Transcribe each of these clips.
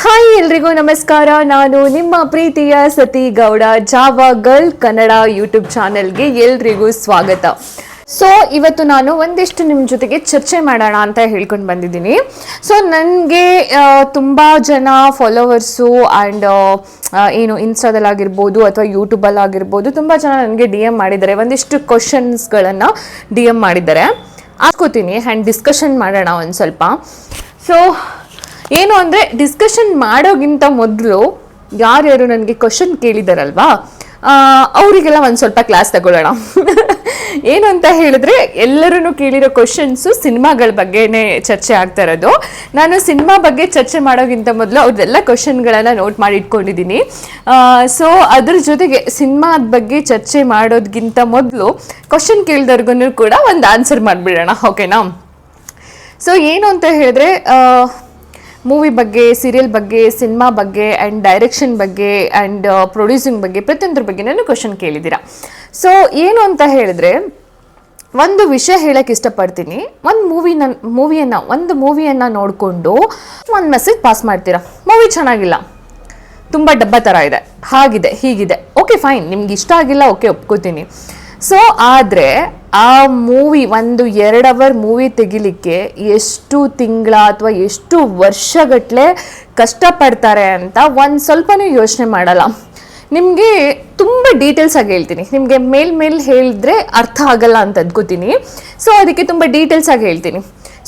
Hi ಎಲ್ರಿಗೂ ನಮಸ್ಕಾರ. ನಾನು ನಿಮ್ಮ ಪ್ರೀತಿಯ ಸತಿ Gowda. Java girl Kannada YouTube ಚಾನೆಲ್ಗೆ ಎಲ್ರಿಗೂ ಸ್ವಾಗತ. ಸೊ ಇವತ್ತು ನಾನು ಒಂದಿಷ್ಟು ನಿಮ್ಮ ಜೊತೆಗೆ ಚರ್ಚೆ ಮಾಡೋಣ ಅಂತ ಹೇಳ್ಕೊಂಡು ಬಂದಿದ್ದೀನಿ. ಸೊ ನನಗೆ ತುಂಬ ಜನ ಫಾಲೋವರ್ಸು ಆ್ಯಂಡ್ ಏನು ಇನ್ಸ್ಟಾದಲ್ಲಾಗಿರ್ಬೋದು ಅಥವಾ ಯೂಟ್ಯೂಬಲ್ಲಾಗಿರ್ಬೋದು ತುಂಬ ಜನ ನನಗೆ ಡಿ ಎಮ್ ಮಾಡಿದ್ದಾರೆ, ಒಂದಿಷ್ಟು ಕ್ವಶನ್ಸ್ಗಳನ್ನು ಡಿ ಎಮ್ ಮಾಡಿದ್ದಾರೆ. ಹಾಕೋತೀನಿ ಆ್ಯಂಡ್ ಡಿಸ್ಕಷನ್ ಮಾಡೋಣ ಒಂದು ಸ್ವಲ್ಪ. ಸೊ ಏನು ಅಂದರೆ ಡಿಸ್ಕಷನ್ ಮಾಡೋಕ್ಕಿಂತ ಮೊದಲು ಯಾರ್ಯಾರು ನನಗೆ ಕ್ವಶನ್ ಕೇಳಿದಾರಲ್ವಾ ಅವರಿಗೆಲ್ಲ ಒಂದು ಸ್ವಲ್ಪ ಕ್ಲಾಸ್ ತಗೊಳ್ಳೋಣ. ಏನು ಅಂತ ಹೇಳಿದ್ರೆ ಎಲ್ಲರೂ ಕೇಳಿರೋ ಕ್ವಶನ್ಸು ಸಿನಿಮಾಗಳ ಬಗ್ಗೆನೇ ಚರ್ಚೆ ಆಗ್ತಾ ಇರೋದು. ನಾನು ಸಿನಿಮಾ ಬಗ್ಗೆ ಚರ್ಚೆ ಮಾಡೋಕ್ಕಿಂತ ಮೊದಲು ಅವ್ರದ್ದೆಲ್ಲ ಕ್ವಶನ್ಗಳನ್ನು ನೋಟ್ ಮಾಡಿ ಇಟ್ಕೊಂಡಿದ್ದೀನಿ. ಸೊ ಅದ್ರ ಜೊತೆಗೆ ಸಿನಿಮಾದ ಬಗ್ಗೆ ಚರ್ಚೆ ಮಾಡೋದಕ್ಕಿಂತ ಮೊದಲು ಕ್ವಶನ್ ಕೇಳಿದವ್ರಿಗೂ ಕೂಡ ಒಂದು ಆನ್ಸರ್ ಮಾಡಿಬಿಡೋಣ, ಓಕೆನಾ? ಸೊ ಏನು ಅಂತ ಹೇಳಿದ್ರೆ ಮೂವಿ ಬಗ್ಗೆ, ಸೀರಿಯಲ್ ಬಗ್ಗೆ, ಸಿನಿಮಾ ಬಗ್ಗೆ ಆ್ಯಂಡ್ ಡೈರೆಕ್ಷನ್ ಬಗ್ಗೆ ಆ್ಯಂಡ್ ಪ್ರೊಡ್ಯೂಸಿಂಗ್ ಬಗ್ಗೆ ಪ್ರತಿಯೊಂದ್ರ ಬಗ್ಗೆ ನಾನು ಕ್ವಶನ್ ಕೇಳಿದ್ದೀರಾ. ಸೊ ಏನು ಅಂತ ಹೇಳಿದ್ರೆ ಒಂದು ವಿಷಯ ಹೇಳಕ್ಕೆ ಇಷ್ಟಪಡ್ತೀನಿ. ಒಂದು ಮೂವಿಯನ್ನು ನೋಡಿಕೊಂಡು ಒಂದು ಮೆಸೇಜ್ ಪಾಸ್ ಮಾಡ್ತೀರಾ, ಮೂವಿ ಚೆನ್ನಾಗಿಲ್ಲ, ತುಂಬ ಡಬ್ಬ ಥರ ಇದೆ, ಹಾಗಿದೆ ಹೀಗಿದೆ, ಓಕೆ ಫೈನ್, ನಿಮ್ಗೆ ಇಷ್ಟ ಆಗಿಲ್ಲ, ಓಕೆ ಒಪ್ಕೋತೀನಿ. ಸೊ ಆದರೆ ಆ ಮೂವಿ ಒಂದು 2 ಅವರ್ ಮೂವಿ ತೆಗಿಲಿಕ್ಕೆ ಎಷ್ಟು ತಿಂಗಳ ಅಥವಾ ಎಷ್ಟು ವರ್ಷಗಟ್ಟಲೆ ಕಷ್ಟಪಡ್ತಾರೆ ಅಂತ ಒಂದು ಸ್ವಲ್ಪನೂ ಯೋಚನೆ ಮಾಡಲ್ಲ. ನಿಮಗೆ ತುಂಬ ಡೀಟೇಲ್ಸ್ ಆಗಿ ಹೇಳ್ತೀನಿ, ನಿಮಗೆ ಮೇಲ್ ಹೇಳಿದ್ರೆ ಅರ್ಥ ಆಗಲ್ಲ ಅಂತ ಅಂದ್ಕೋತೀನಿ. ಸೊ ಅದಕ್ಕೆ ತುಂಬ ಡೀಟೇಲ್ಸ್ ಆಗಿ ಹೇಳ್ತೀನಿ.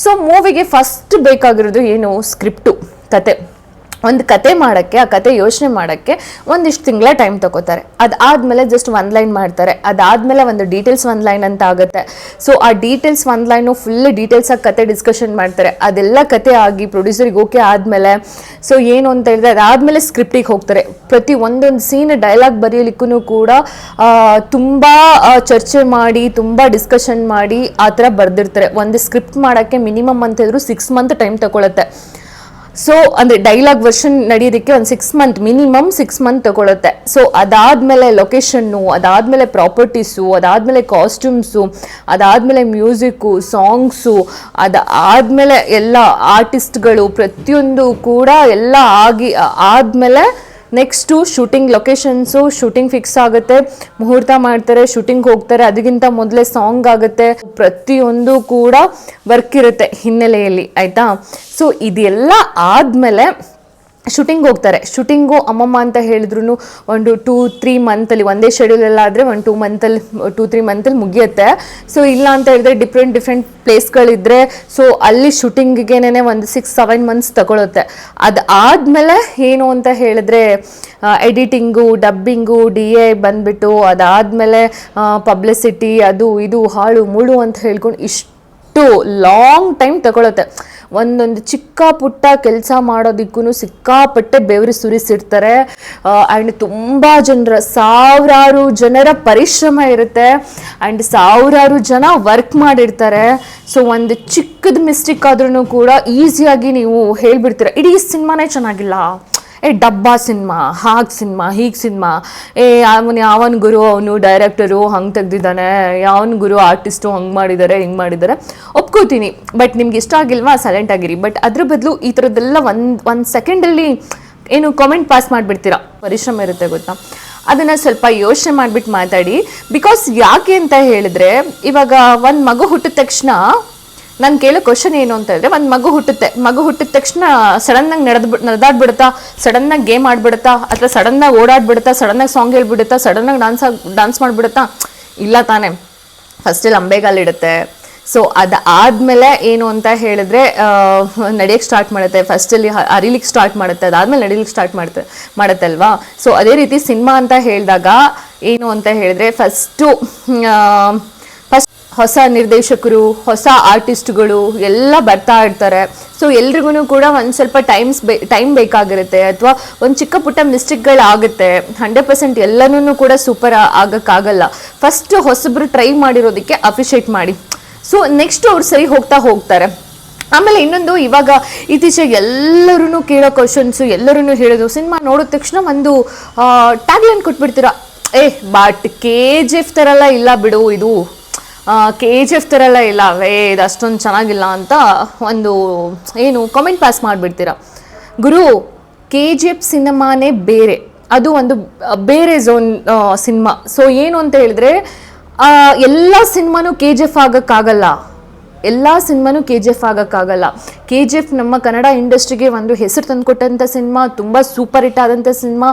ಸೊ ಮೂವಿಗೆ ಫಸ್ಟ್ ಬೇಕಾಗಿರೋದು ಏನು? ಸ್ಕ್ರಿಪ್ಟು, ಕತೆ. ಒಂದು ಕತೆ ಮಾಡೋಕ್ಕೆ, ಆ ಕತೆ ಯೋಚನೆ ಮಾಡೋಕ್ಕೆ ಒಂದಿಷ್ಟು ತಿಂಗಳ ಟೈಮ್ ತಗೋತಾರೆ. ಅದಾದಮೇಲೆ ಜಸ್ಟ್ 1 ಲೈನ್ ಮಾಡ್ತಾರೆ. ಅದಾದಮೇಲೆ ಒಂದು ಡೀಟೇಲ್ಸ್ 1 ಲೈನ್ ಅಂತ ಆಗುತ್ತೆ. ಸೊ ಆ ಡೀಟೇಲ್ಸ್ 1 ಲೈನು ಫುಲ್ ಡೀಟೇಲ್ಸಾಗಿ ಕತೆ ಡಿಸ್ಕಷನ್ ಮಾಡ್ತಾರೆ. ಅದೆಲ್ಲ ಕತೆ ಆಗಿ ಪ್ರೊಡ್ಯೂಸರಿಗೆ ಓಕೆ ಆದಮೇಲೆ ಸೊ ಏನು ಅಂತ ಹೇಳಿದ್ರೆ ಅದಾದಮೇಲೆ ಸ್ಕ್ರಿಪ್ಟಿಗೆ ಹೋಗ್ತಾರೆ. ಪ್ರತಿ ಒಂದೊಂದು ಸೀನ್ ಡೈಲಾಗ್ ಬರೆಯಲಿಕ್ಕೂ ಕೂಡ ತುಂಬ ಚರ್ಚೆ ಮಾಡಿ, ತುಂಬ ಡಿಸ್ಕಷನ್ ಮಾಡಿ ಆ ಥರ ಬರೆದಿರ್ತಾರೆ. ಒಂದು ಸ್ಕ್ರಿಪ್ಟ್ ಮಾಡೋಕ್ಕೆ ಮಿನಿಮಮ್ ಅಂತ ಹೇಳಿದ್ರು 6 ಮಂತ್ ಟೈಮ್ ತಗೊಳುತ್ತೆ. ಸೊ ಅಂದರೆ ಡೈಲಾಗ್ ವರ್ಷನ್ ನಡೆಯೋದಕ್ಕೆ ಒಂದು 6 ಮಂತ್, ಮಿನಿಮಮ್ 6 ಮಂತ್ ತಗೊಳುತ್ತೆ. ಸೊ ಅದಾದಮೇಲೆ ಲೊಕೇಶನ್ನು, ಅದಾದಮೇಲೆ ಪ್ರಾಪರ್ಟೀಸು, ಅದಾದಮೇಲೆ ಕಾಸ್ಟ್ಯೂಮ್ಸು, ಅದಾದಮೇಲೆ ಮ್ಯೂಸಿಕ್ಕು, ಸಾಂಗ್ಸು, ಅದಾದಮೇಲೆ ಎಲ್ಲ ಆರ್ಟಿಸ್ಟ್ಗಳು ಪ್ರತಿಯೊಂದು ಕೂಡ ಎಲ್ಲ ಆದಮೇಲೆ next shooting, locations, shooting fix ಆಗುತ್ತೆ, ಮುಹೂರ್ತ ಮಾಡ್ತಾರೆ, ಶೂಟಿಂಗ್ ಹೋಗ್ತಾರೆ, ಅದಕ್ಕಿಂತ ಮೊದಲೇ ಸಾಂಗ್ ಆಗುತ್ತೆ, ಪ್ರತಿಯೊಂದು ಕೂಡ ವರ್ಕ್ ಇರುತ್ತೆ ಹಿನ್ನೆಲೆಯಲ್ಲಿ, ಆಯಿತಾ? ಸೊ ಇದೆಲ್ಲ ಆದಮೇಲೆ ಶೂಟಿಂಗ್ ಹೋಗ್ತಾರೆ. ಶೂಟಿಂಗು ಅಮ್ಮಮ್ಮ ಅಂತ ಹೇಳಿದ್ರು ಒಂದು 2-3 ಮಂತಲ್ಲಿ, ಒಂದೇ ಶೆಡ್ಯೂಲೆಲ್ಲ ಆದರೆ ಒಂದು 2-3 ಮಂತಲ್ಲಿ ಮುಗಿಯುತ್ತೆ. ಸೊ ಇಲ್ಲ ಅಂತ ಹೇಳಿದ್ರೆ ಡಿಫ್ರೆಂಟ್ ಪ್ಲೇಸ್ಗಳಿದ್ರೆ ಸೊ ಅಲ್ಲಿ ಶೂಟಿಂಗಿಗೇನೆ ಒಂದು 6-7 ಮಂತ್ಸ್ ತಗೊಳುತ್ತೆ. ಅದಾದಮೇಲೆ ಏನು ಅಂತ ಹೇಳಿದ್ರೆ ಎಡಿಟಿಂಗು, ಡಬ್ಬಿಂಗು, DA ಬಂದುಬಿಟ್ಟು ಅದಾದಮೇಲೆ ಪಬ್ಲಿಸಿಟಿ, ಅದು ಇದು ಹಾಳು ಮೂಳು ಅಂತ ಹೇಳ್ಕೊಂಡು ಇಷ್ಟು ಲಾಂಗ್ ಟೈಮ್ ತಗೊಳುತ್ತೆ. ಒಂದೊಂದು ಚಿಕ್ಕ ಪುಟ್ಟ ಕೆಲಸ ಮಾಡೋದಕ್ಕೂ ಸಿಕ್ಕಾಪಟ್ಟೆ ಬೆವರು ಸುರಿಸಿರ್ತಾರೆ. ಆ್ಯಂಡ್ ತುಂಬ ಸಾವಿರಾರು ಜನರ ಪರಿಶ್ರಮ ಇರುತ್ತೆ ಆ್ಯಂಡ್ ಸಾವಿರಾರು ಜನ ವರ್ಕ್ ಮಾಡಿರ್ತಾರೆ. ಸೊ ಒಂದು ಚಿಕ್ಕದ ಮಿಸ್ಟೇಕ್ ಆದ್ರೂ ಕೂಡ ಈಸಿಯಾಗಿ ನೀವು ಹೇಳ್ಬಿಡ್ತೀರ, ಇಡೀ ಸಿನಿಮಾನೇ ಚೆನ್ನಾಗಿಲ್ಲ, ಡಬ್ಬಾ ಸಿನಿಮಾ, ಹಾಗೆ ಸಿನಿಮಾ, ಹೀಗೆ ಸಿನಿಮಾ, ಯಾವನ್ ಗುರು ಅವನು ಡೈರೆಕ್ಟರು ಹಂಗೆ ತೆಗ್ದಿದ್ದಾನೆ, ಯಾವನ್ ಗುರು ಆರ್ಟಿಸ್ಟು ಹಂಗೆ ಮಾಡಿದ್ದಾರೆ, ಹಿಂಗೆ ಮಾಡಿದ್ದಾರೆ, ಒಪ್ಕೋತೀನಿ. ಬಟ್ ನಿಮ್ಗೆ ಇಷ್ಟ ಆಗಿಲ್ವಾ, ಸೈಲೆಂಟ್ ಆಗಿರಿ. ಬಟ್ ಅದ್ರ ಬದಲು ಈ ಥರದ್ದೆಲ್ಲ ಒಂದು ಸೆಕೆಂಡಲ್ಲಿ ಏನು ಕಾಮೆಂಟ್ ಪಾಸ್ ಮಾಡಿಬಿಡ್ತೀರಾ, ಪರಿಶ್ರಮ ಇರುತ್ತೆ ಗೊತ್ತಾ? ಅದನ್ನು ಸ್ವಲ್ಪ ಯೋಚನೆ ಮಾಡಿಬಿಟ್ಟು ಮಾತಾಡಿ. ಬಿಕಾಸ್ ಯಾಕೆ ಅಂತ ಹೇಳಿದ್ರೆ ಇವಾಗ ಒಂದು ಮಗು ಹುಟ್ಟಿದ ತಕ್ಷಣ ನಾನು ಕೇಳೋ ಕ್ವಶನ್ ಏನು ಅಂತ ಹೇಳಿದ್ರೆ, ಒಂದು ಮಗು ಹುಟ್ಟಿದ ತಕ್ಷಣ ಸಡನ್ನಾಗಿ ನಡೆದಾಡ್ಬಿಡುತ್ತಾ, ಸಡನ್ನಾಗಿ ಗೇಮ್ ಆಡ್ಬಿಡುತ್ತಾ, ಅಥವಾ ಸಡನ್ನಾಗಿ ಓಡಾಡ್ಬಿಡುತ್ತಾ, ಸಡನ್ನಾಗಿ ಸಾಂಗ್ ಹೇಳ್ಬಿಡುತ್ತಾ, ಸಡನ್ನಾಗಿ ಡಾನ್ಸ್ ಮಾಡಿಬಿಡುತ್ತಾ? ಇಲ್ಲ ತಾನೇ. ಫಸ್ಟಲ್ಲಿ ಅಂಬೆಗಾಲಿಡುತ್ತೆ. ಸೊ ಅದಾದಮೇಲೆ ಏನು ಅಂತ ಹೇಳಿದ್ರೆ ನಡೆಯೋಕ್ಕೆ ಸ್ಟಾರ್ಟ್ ಮಾಡುತ್ತೆ. ಫಸ್ಟಲ್ಲಿ ಅರಿಲಿಕ್ಕೆ ಸ್ಟಾರ್ಟ್ ಮಾಡುತ್ತೆ, ಅದಾದಮೇಲೆ ನಡಿಲಿಕ್ಕೆ ಸ್ಟಾರ್ಟ್ ಮಾಡುತ್ತೆ ಅಲ್ವಾ? ಸೊ ಅದೇ ರೀತಿ ಸಿನಿಮಾ ಅಂತ ಹೇಳಿದಾಗ ಏನು ಅಂತ ಹೇಳಿದ್ರೆ ಫಸ್ಟ್ ಹೊಸ ನಿರ್ದೇಶಕರು, ಹೊಸ ಆರ್ಟಿಸ್ಟ್ಗಳು ಎಲ್ಲ ಬರ್ತಾ ಇರ್ತಾರೆ. ಸೊ ಎಲ್ರಿಗೂ ಕೂಡ ಒಂದು ಸ್ವಲ್ಪ ಟೈಮ್ ಬೇಕಾಗಿರುತ್ತೆ, ಅಥವಾ ಒಂದು ಚಿಕ್ಕ ಪುಟ್ಟ ಮಿಸ್ಟೇಕ್ಗಳಾಗುತ್ತೆ. 100% ಎಲ್ಲನೂ ಕೂಡ ಸೂಪರ್ ಆಗೋಕ್ಕಾಗಲ್ಲ. ಫಸ್ಟ್ ಹೊಸಬ್ರು ಟ್ರೈ ಮಾಡಿರೋದಕ್ಕೆ ಅಪ್ರಿಷಿಯೇಟ್ ಮಾಡಿ. ಸೊ ನೆಕ್ಸ್ಟ್ ಅವ್ರು ಸರಿ ಹೋಗ್ತಾರೆ. ಆಮೇಲೆ ಇನ್ನೊಂದು, ಇವಾಗ ಇತ್ತೀಚೆಗೆ ಎಲ್ಲರೂ ಕೇಳೋ ಕ್ವಶನ್ಸು, ಎಲ್ಲರೂ ಹೇಳೋದು, ಸಿನಿಮಾ ನೋಡಿದ ತಕ್ಷಣ ಒಂದು ಟ್ಯಾಗ್ಲೈನ್ ಕೊಟ್ಬಿಡ್ತೀರಾ, ಬಟ್ KGF ಥರ ಇಲ್ಲ ಬಿಡು, ಇದು KGF ಥರ ಇಲ್ಲ, ಇದು ಅಷ್ಟೊಂದು ಚೆನ್ನಾಗಿಲ್ಲ ಅಂತ ಒಂದು ಏನು ಕಾಮೆಂಟ್ ಪಾಸ್ ಮಾಡಿಬಿಡ್ತೀರಾ. ಗುರು KGF ಸಿನಿಮಾನೇ ಬೇರೆ, ಅದು ಒಂದು ಬೇರೆ ಝೋನ್ ಸಿನಿಮಾ. ಸೊ ಏನು ಅಂತ ಹೇಳಿದ್ರೆ ಎಲ್ಲ ಸಿನಿಮಾನು KGF ಆಗಕ್ಕಾಗಲ್ಲ, ಎಲ್ಲ ಸಿನಿಮಾನು KGF ಆಗಕ್ಕಾಗಲ್ಲ. KGF ನಮ್ಮ ಕನ್ನಡ ಇಂಡಸ್ಟ್ರಿಗೆ ಒಂದು ಹೆಸರು ತಂದುಕೊಟ್ಟಂಥ ಸಿನಿಮಾ, ತುಂಬ ಸೂಪರ್ ಹಿಟ್ ಆದಂಥ ಸಿನಿಮಾ.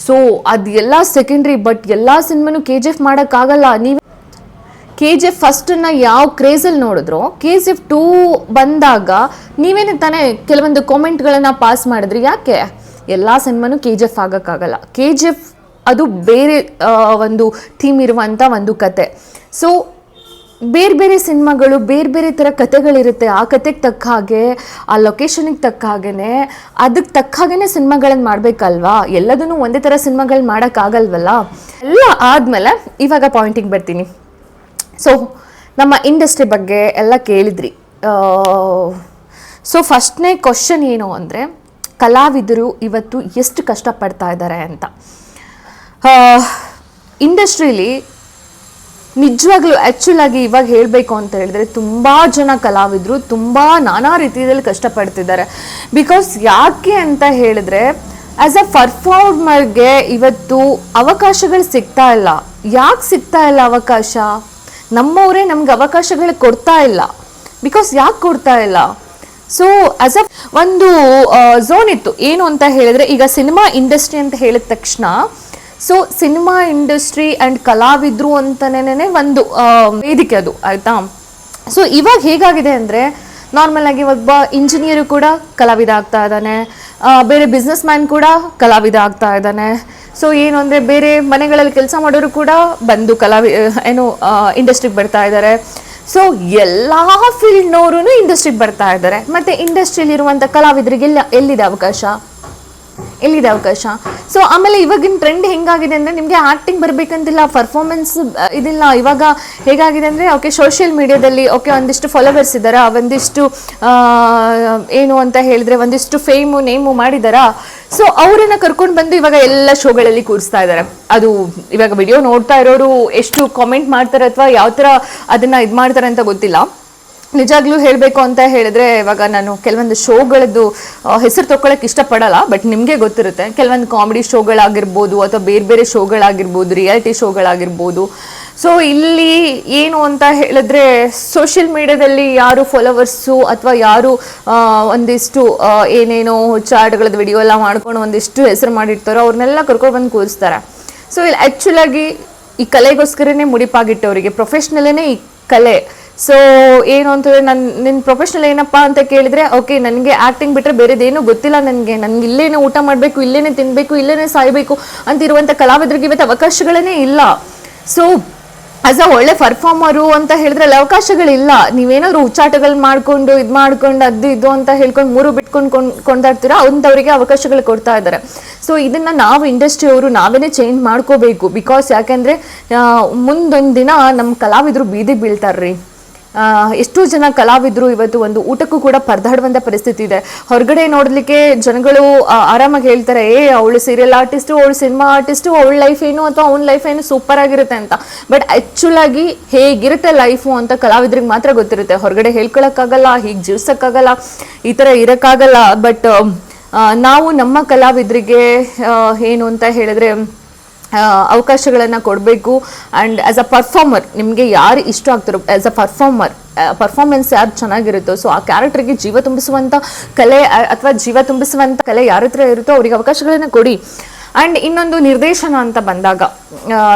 ಸೊ ಅದೆಲ್ಲ ಸೆಕೆಂಡ್ರಿ, ಬಟ್ ಎಲ್ಲ ಸಿನಿಮಾನು KGF ಮಾಡೋಕ್ಕಾಗಲ್ಲ. ನೀವು KGF ಫಸ್ಟನ್ನು ಯಾವ ಕ್ರೇಜಲ್ಲಿ ನೋಡಿದ್ರು, KGF 2 ಬಂದಾಗ ನೀವೇನೇ ತಾನೇ ಕೆಲವೊಂದು ಕಾಮೆಂಟ್ಗಳನ್ನು ಪಾಸ್ ಮಾಡಿದ್ರಿ. ಯಾಕೆ ಎಲ್ಲ ಸಿನಿಮಾನು KGF ಆಗೋಕ್ಕಾಗಲ್ಲ. KGF ಅದು ಬೇರೆ ಒಂದು ಥೀಮ್ ಇರುವಂಥ ಒಂದು ಕತೆ. ಸೊ ಬೇರೆ ಬೇರೆ ಸಿನಿಮಾಗಳು ಬೇರೆ ಬೇರೆ ಥರ ಕತೆಗಳಿರುತ್ತೆ. ಆ ಕತೆಗೆ ತಕ್ಕ ಹಾಗೆ, ಆ ಲೊಕೇಶನಿಗೆ ತಕ್ಕ ಹಾಗೇ, ಅದಕ್ಕೆ ತಕ್ಕ ಹಾಗೇ ಸಿನಿಮಾಗಳನ್ನು ಮಾಡಬೇಕಲ್ವಾ. ಎಲ್ಲದನ್ನು ಒಂದೇ ಥರ ಸಿನಿಮಾಗಳು ಮಾಡೋಕ್ಕಾಗಲ್ವಲ್ಲ. ಎಲ್ಲ ಆದಮೇಲೆ ಇವಾಗ ಪಾಯಿಂಟಿಗೆ ಬರ್ತೀನಿ. ಸೊ ನಮ್ಮ ಇಂಡಸ್ಟ್ರಿ ಬಗ್ಗೆ ಎಲ್ಲ ಕೇಳಿದ್ರಿ. ಸೊ ಫಸ್ಟ್ನೇ ಕ್ವಶನ್ ಏನು ಅಂದರೆ, ಕಲಾವಿದರು ಇವತ್ತು ಎಷ್ಟು ಕಷ್ಟಪಡ್ತಾ ಇದ್ದಾರೆ ಅಂತ. ಇಂಡಸ್ಟ್ರೀಲಿ ನಿಜವಾಗ್ಲೂ ಆ್ಯಕ್ಚುಲಾಗಿ ಇವಾಗ ಹೇಳಬೇಕು ಅಂತ ಹೇಳಿದ್ರೆ ತುಂಬ ಜನ ಕಲಾವಿದರು ತುಂಬ ನಾನಾ ರೀತಿಯಲ್ಲಿ ಕಷ್ಟಪಡ್ತಿದ್ದಾರೆ. ಬಿಕಾಸ್ ಯಾಕೆ ಅಂತ ಹೇಳಿದ್ರೆ, ಆ್ಯಸ್ ಅ ಪರ್ಫಾರ್ಮರ್ಗೆ ಇವತ್ತು ಅವಕಾಶಗಳು ಸಿಗ್ತಾ ಇಲ್ಲ. ಯಾಕೆ ಸಿಗ್ತಾ ಇಲ್ಲ ಅವಕಾಶ? ನಮ್ಮವರೇ ನಮ್ಗೆ ಅವಕಾಶಗಳು ಕೊಡ್ತಾ ಇಲ್ಲ. ಬಿಕಾಸ್ ಯಾಕೆ ಕೊಡ್ತಾ ಇಲ್ಲ? ಸೊ ಆ್ಯಸ್ ಅ ಒಂದು ಝೋನ್ ಇತ್ತು. ಏನು ಅಂತ ಹೇಳಿದ್ರೆ, ಈಗ ಸಿನಿಮಾ ಇಂಡಸ್ಟ್ರಿ ಅಂತ ಹೇಳಿದ ತಕ್ಷಣ, ಸೊ ಸಿನಿಮಾ ಇಂಡಸ್ಟ್ರಿ ಆ್ಯಂಡ್ ಕಲಾವಿದರು ಅಂತಲೇ ಒಂದು ವೇದಿಕೆ ಅದು, ಆಯಿತಾ. ಸೊ ಇವಾಗ ಹೇಗಾಗಿದೆ ಅಂದರೆ, ನಾರ್ಮಲ್ ಆಗಿ ಒಬ್ಬ ಇಂಜಿನಿಯರು ಕೂಡ ಕಲಾವಿದ ಆಗ್ತಾ ಇದ್ದಾನೆ, ಬೇರೆ ಬಿಸ್ನೆಸ್ ಮ್ಯಾನ್ ಕೂಡ ಕಲಾವಿದ ಆಗ್ತಾ ಇದ್ದಾನೆ. ಸೊ ಏನು ಅಂದರೆ, ಬೇರೆ ಮನೆಗಳಲ್ಲಿ ಕೆಲಸ ಮಾಡೋರು ಕೂಡ ಬಂದು ಇಂಡಸ್ಟ್ರಿಗೆ ಬರ್ತಾ ಇದ್ದಾರೆ. ಸೊ ಎಲ್ಲ ಫೀಲ್ಡ್ನವರು ಇಂಡಸ್ಟ್ರಿಗೆ ಬರ್ತಾ ಇದ್ದಾರೆ. ಮತ್ತು ಇಂಡಸ್ಟ್ರಿಯಲ್ಲಿರುವಂಥ ಕಲಾವಿದರಿಗೆ ಎಲ್ಲಿದೆ ಅವಕಾಶ? ಸೊ ಆಮೇಲೆ ಇವಾಗಿನ ಟ್ರೆಂಡ್ ಹೆಂಗಾಗಿದೆ ಅಂದರೆ, ನಿಮಗೆ ಆ್ಯಕ್ಟಿಂಗ್ ಬರಬೇಕಂತಿಲ್ಲ, ಪರ್ಫಾರ್ಮೆನ್ಸ್ ಇದಿಲ್ಲ. ಇವಾಗ ಹೇಗಾಗಿದೆ ಅಂದರೆ, ಓಕೆ ಸೋಷಿಯಲ್ ಮೀಡಿಯಾದಲ್ಲಿ ಓಕೆ ಒಂದಿಷ್ಟು ಫಾಲೋವರ್ಸ್ ಇದ್ದಾರಾ, ಒಂದಿಷ್ಟು ಏನು ಅಂತ ಹೇಳಿದ್ರೆ ಒಂದಿಷ್ಟು ಫೇಮು ನೇಮು ಮಾಡಿದಾರಾ, ಸೊ ಅವರನ್ನು ಕರ್ಕೊಂಡು ಬಂದು ಇವಾಗ ಎಲ್ಲ ಶೋಗಳಲ್ಲಿ ಕೂರಿಸ್ತಾ ಇದ್ದಾರೆ. ಅದು ಇವಾಗ ವಿಡಿಯೋ ನೋಡ್ತಾ ಇರೋರು ಎಷ್ಟು ಕಾಮೆಂಟ್ ಮಾಡ್ತಾರೆ ಅಥವಾ ಯಾವ ಥರ ಅದನ್ನು ಇದು ಮಾಡ್ತಾರೆ ಅಂತ ಗೊತ್ತಿಲ್ಲ. ನಿಜಾಗ್ಲೂ ಹೇಳಬೇಕು ಅಂತ ಹೇಳಿದ್ರೆ, ಇವಾಗ ನಾನು ಕೆಲವೊಂದು ಶೋಗಳದ್ದು ಹೆಸರು ತೊಗೊಳಕ್ಕೆ ಇಷ್ಟಪಡಲ್ಲ, ಬಟ್ ನಿಮಗೆ ಗೊತ್ತಿರುತ್ತೆ. ಕೆಲವೊಂದು ಕಾಮಿಡಿ ಶೋಗಳಾಗಿರ್ಬೋದು ಅಥವಾ ಬೇರೆ ಬೇರೆ ಶೋಗಳಾಗಿರ್ಬೋದು, ರಿಯಾಲಿಟಿ ಶೋಗಳಾಗಿರ್ಬೋದು. ಸೊ ಇಲ್ಲಿ ಏನು ಅಂತ ಹೇಳಿದ್ರೆ, ಸೋಷಿಯಲ್ ಮೀಡಿಯಾದಲ್ಲಿ ಯಾರು ಫಾಲೋವರ್ಸು ಅಥವಾ ಯಾರು ಒಂದಿಷ್ಟು ಏನೇನೋ ಚಾಟ್ಗಳದ್ದು ವಿಡಿಯೋ ಎಲ್ಲ ಮಾಡ್ಕೊಂಡು ಒಂದಿಷ್ಟು ಹೆಸರು ಮಾಡಿರ್ತಾರೋ ಅವ್ರನ್ನೆಲ್ಲ ಕರ್ಕೊಂಡು ಬಂದು ಕೂರಿಸ್ತಾರೆ. ಸೊ ಇಲ್ಲಿ ಆ್ಯಕ್ಚುಲಾಗಿ ಈ ಕಲೆಗೋಸ್ಕರನೇ ಮುಡಿಪಾಗಿಟ್ಟವರಿಗೆ, ಪ್ರೊಫೆಷ್ನಲೇ ಈ ಕಲೆ. ಸೊ ಏನು ಅಂತಂದರೆ, ನಿನ್ನ ಪ್ರೊಫೆಷ್ನಲ್ ಏನಪ್ಪ ಅಂತ ಕೇಳಿದರೆ, ಓಕೆ ನನಗೆ ಆ್ಯಕ್ಟಿಂಗ್ ಬಿಟ್ಟರೆ ಬೇರೆದೇನೂ ಗೊತ್ತಿಲ್ಲ, ನನಗೆ ಇಲ್ಲೇನೇ ಊಟ ಮಾಡಬೇಕು, ಇಲ್ಲೇನೇ ತಿನ್ನಬೇಕು, ಇಲ್ಲೇನೇ ಸಾಯಬೇಕು ಅಂತಿರುವಂಥ ಕಲಾವಿದರಿಗೆ ಇವತ್ತು ಅವಕಾಶಗಳೇ ಇಲ್ಲ. ಸೊ ಆಸ್ ಅ ಒಳ್ಳೆ ಪರ್ಫಾರ್ಮರು ಅಂತ ಹೇಳಿದ್ರೆ ಅಲ್ಲಿ ಅವಕಾಶಗಳಿಲ್ಲ. ನೀವೇನಾದ್ರು ಹುಚ್ಚಾಟಗಳು ಮಾಡ್ಕೊಂಡು ಇದು ಮಾಡ್ಕೊಂಡು ಅದು ಇದು ಅಂತ ಹೇಳ್ಕೊಂಡು ಮೂರು ಬಿಟ್ಕೊಂಡು ಕೊಂಡಾಡ್ತೀರಾ, ಅಂಥವರಿಗೆ ಅವಕಾಶಗಳು ಕೊಡ್ತಾ ಇದ್ದಾರೆ. ಸೊ ಇದನ್ನು ನಾವು ಇಂಡಸ್ಟ್ರಿಯವರು ನಾವೇ ಚೇಂಜ್ ಮಾಡ್ಕೋಬೇಕು. ಬಿಕಾಸ್ ಯಾಕೆಂದರೆ ಮುಂದೊಂದು ದಿನ ನಮ್ಮ ಕಲಾವಿದರು ಬೀದಿಗೆ ಬೀಳ್ತಾರ್ರಿ. ಎಷ್ಟೋ ಜನ ಕಲಾವಿದರು ಇವತ್ತು ಒಂದು ಊಟಕ್ಕೂ ಕೂಡ ಪರದಾಡುವಂಥ ಪರಿಸ್ಥಿತಿ ಇದೆ. ಹೊರಗಡೆ ನೋಡಲಿಕ್ಕೆ ಜನಗಳು ಆರಾಮಾಗಿ ಹೇಳ್ತಾರೆ, ಅವಳು ಸೀರಿಯಲ್ ಆರ್ಟಿಸ್ಟು, ಅವಳು ಸಿನಿಮಾ ಆರ್ಟಿಸ್ಟು, ಅವಳ ಲೈಫ್ ಏನು ಅಥವಾ ಅವನ ಲೈಫ್ ಏನು ಸೂಪರ್ ಆಗಿರುತ್ತೆ ಅಂತ. ಬಟ್ ಆ್ಯಕ್ಚುಲಾಗಿ ಹೇಗಿರುತ್ತೆ ಲೈಫು ಅಂತ ಕಲಾವಿದ್ರಿಗೆ ಮಾತ್ರ ಗೊತ್ತಿರುತ್ತೆ. ಹೊರಗಡೆ ಹೇಳ್ಕೊಳಕ್ಕಾಗಲ್ಲ, ಹೀಗೆ ಜೀವಿಸೋಕ್ಕಾಗಲ್ಲ, ಈ ಥರ ಇರೋಕ್ಕಾಗಲ್ಲ. ಬಟ್ ನಾವು ನಮ್ಮ ಕಲಾವಿದರಿಗೆ ಏನು ಅಂತ ಹೇಳಿದ್ರೆ ಅವಕಾಶಗಳನ್ನು ಕೊಡಬೇಕು. ಆ್ಯಂಡ್ ಆ್ಯಸ್ ಅ ಪರ್ಫಾರ್ಮರ್ ನಿಮಗೆ ಯಾರು ಇಷ್ಟ ಆಗ್ತಾರೋ, ಆ್ಯಸ್ ಅ ಪರ್ಫಾರ್ಮೆನ್ಸ್ ಯಾರು ಚೆನ್ನಾಗಿರುತ್ತೋ, ಸೊ ಆ ಕ್ಯಾರೆಕ್ಟರ್ಗೆ ಜೀವ ತುಂಬಿಸುವಂಥ ಕಲೆ ಅಥವಾ ಜೀವ ತುಂಬಿಸುವಂಥ ಕಲೆ ಯಾರ ಹತ್ರ ಇರುತ್ತೋ ಅವರಿಗೆ ಅವಕಾಶಗಳನ್ನು ಕೊಡಿ. ಆ್ಯಂಡ್ ಇನ್ನೊಂದು ನಿರ್ದೇಶನ ಅಂತ ಬಂದಾಗ